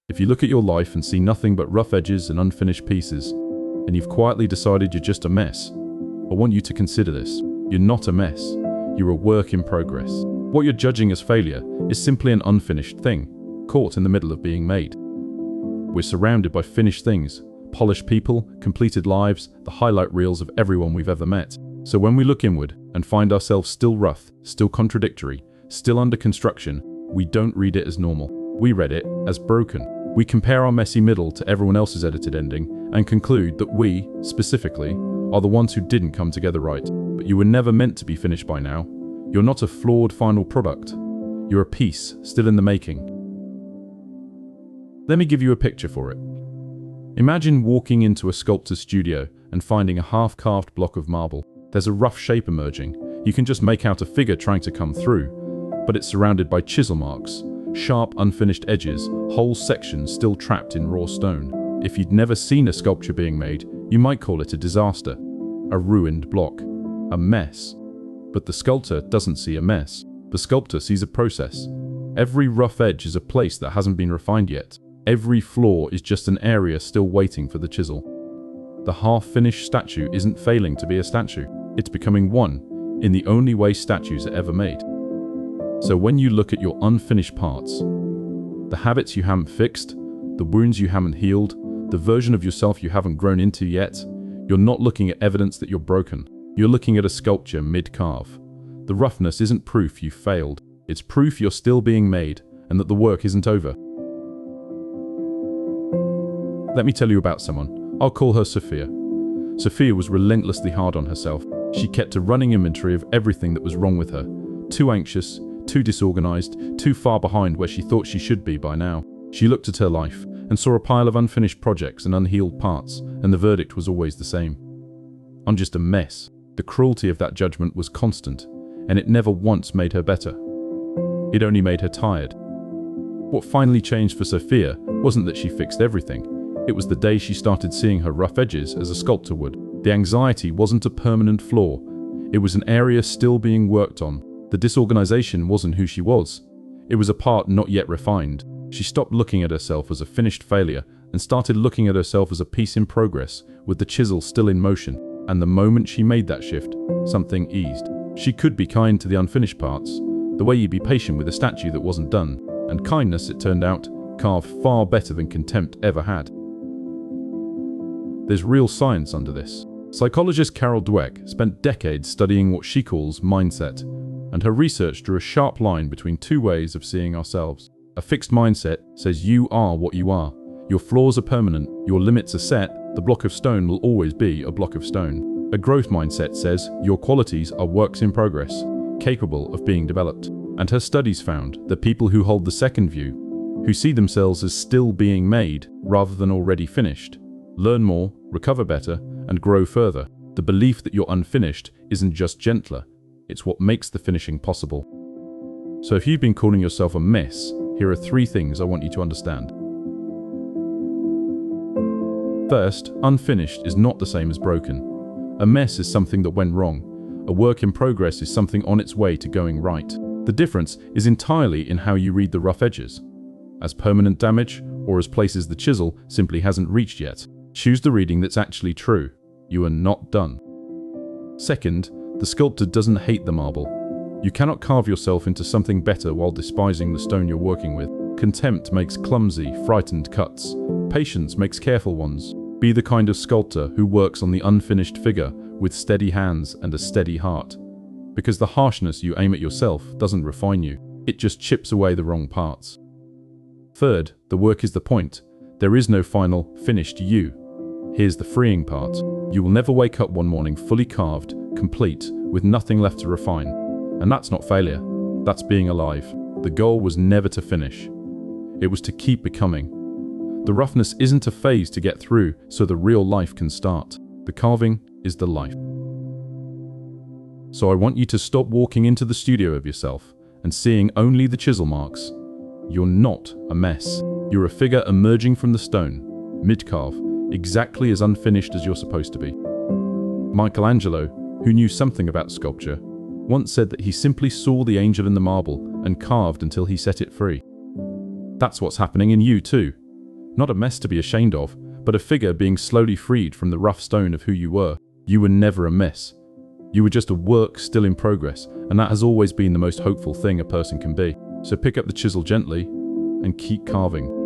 If you look at your life and see nothing but rough edges and unfinished pieces, and you've quietly decided you're just a mess, I want you to consider this. You're not a mess. You're a work in progress. What you're judging as failure is simply an unfinished thing, caught in the middle of being made. We're surrounded by finished things, polished people, completed lives, the highlight reels of everyone we've ever met. So when we look inward and find ourselves still rough, still contradictory, still under construction, we don't read it as normal. We read it as broken. We compare our messy middle to everyone else's edited ending and conclude that we, specifically, are the ones who didn't come together right. But you were never meant to be finished by now. You're not a flawed final product. You're a piece still in the making. Let me give you a picture for it. Imagine walking into a sculptor's studio and finding a half-carved block of marble. There's a rough shape emerging. You can just make out a figure trying to come through, but it's surrounded by chisel marks, sharp, unfinished edges, whole sections still trapped in raw stone. If you'd never seen a sculpture being made, you might call it a disaster, a ruined block, a mess. But the sculptor doesn't see a mess. The sculptor sees a process. Every rough edge is a place that hasn't been refined yet. Every flaw is just an area still waiting for the chisel. The half-finished statue isn't failing to be a statue. It's becoming one, in the only way statues are ever made. So when you look at your unfinished parts, the habits you haven't fixed, the wounds you haven't healed, the version of yourself you haven't grown into yet, you're not looking at evidence that you're broken. You're looking at a sculpture mid-carve. The roughness isn't proof you failed. It's proof you're still being made and that the work isn't over. Let me tell you about someone. I'll call her Sophia. Sophia was relentlessly hard on herself. She kept a running inventory of everything that was wrong with her. Too anxious, too disorganized, too far behind where she thought she should be by now. She looked at her life and saw a pile of unfinished projects and unhealed parts, and the verdict was always the same. I'm just a mess. The cruelty of that judgment was constant, and it never once made her better. It only made her tired. What finally changed for Sophia wasn't that she fixed everything. It was the day she started seeing her rough edges as a sculptor would. The anxiety wasn't a permanent flaw. It was an area still being worked on. The disorganization wasn't who she was. It was a part not yet refined. She stopped looking at herself as a finished failure and started looking at herself as a piece in progress with the chisel still in motion. And the moment she made that shift, something eased. She could be kind to the unfinished parts, the way you'd be patient with a statue that wasn't done. And kindness, it turned out, carved far better than contempt ever had. There's real science under this. Psychologist Carol Dweck spent decades studying what she calls mindset, and her research drew a sharp line between two ways of seeing ourselves. A fixed mindset says you are what you are. Your flaws are permanent, your limits are set, the block of stone will always be a block of stone. A growth mindset says your qualities are works in progress, capable of being developed. And her studies found that people who hold the second view, who see themselves as still being made rather than already finished, learn more, recover better, and grow further. The belief that you're unfinished isn't just gentler, it's what makes the finishing possible. So if you've been calling yourself a mess, here are 3 things I want you to understand. First, unfinished is not the same as broken. A mess is something that went wrong. A work in progress is something on its way to going right. The difference is entirely in how you read the rough edges. As permanent damage, or as places the chisel simply hasn't reached yet. Choose the reading that's actually true. You are not done. Second, the sculptor doesn't hate the marble. You cannot carve yourself into something better while despising the stone you're working with. Contempt makes clumsy, frightened cuts. Patience makes careful ones. Be the kind of sculptor who works on the unfinished figure with steady hands and a steady heart. Because the harshness you aim at yourself doesn't refine you. It just chips away the wrong parts. Third, the work is the point. There is no final, finished you. Here's the freeing part. You will never wake up one morning fully carved, complete, with nothing left to refine. And that's not failure. That's being alive. The goal was never to finish. It was to keep becoming. The roughness isn't a phase to get through so the real life can start. The carving is the life. So I want you to stop walking into the studio of yourself and seeing only the chisel marks. You're not a mess. You're a figure emerging from the stone, mid-carve, exactly as unfinished as you're supposed to be. Michelangelo, who knew something about sculpture, once said that he simply saw the angel in the marble and carved until he set it free. That's what's happening in you too. Not a mess to be ashamed of, but a figure being slowly freed from the rough stone of who you were. You were never a mess. You were just a work still in progress, and that has always been the most hopeful thing a person can be. So pick up the chisel gently and keep carving.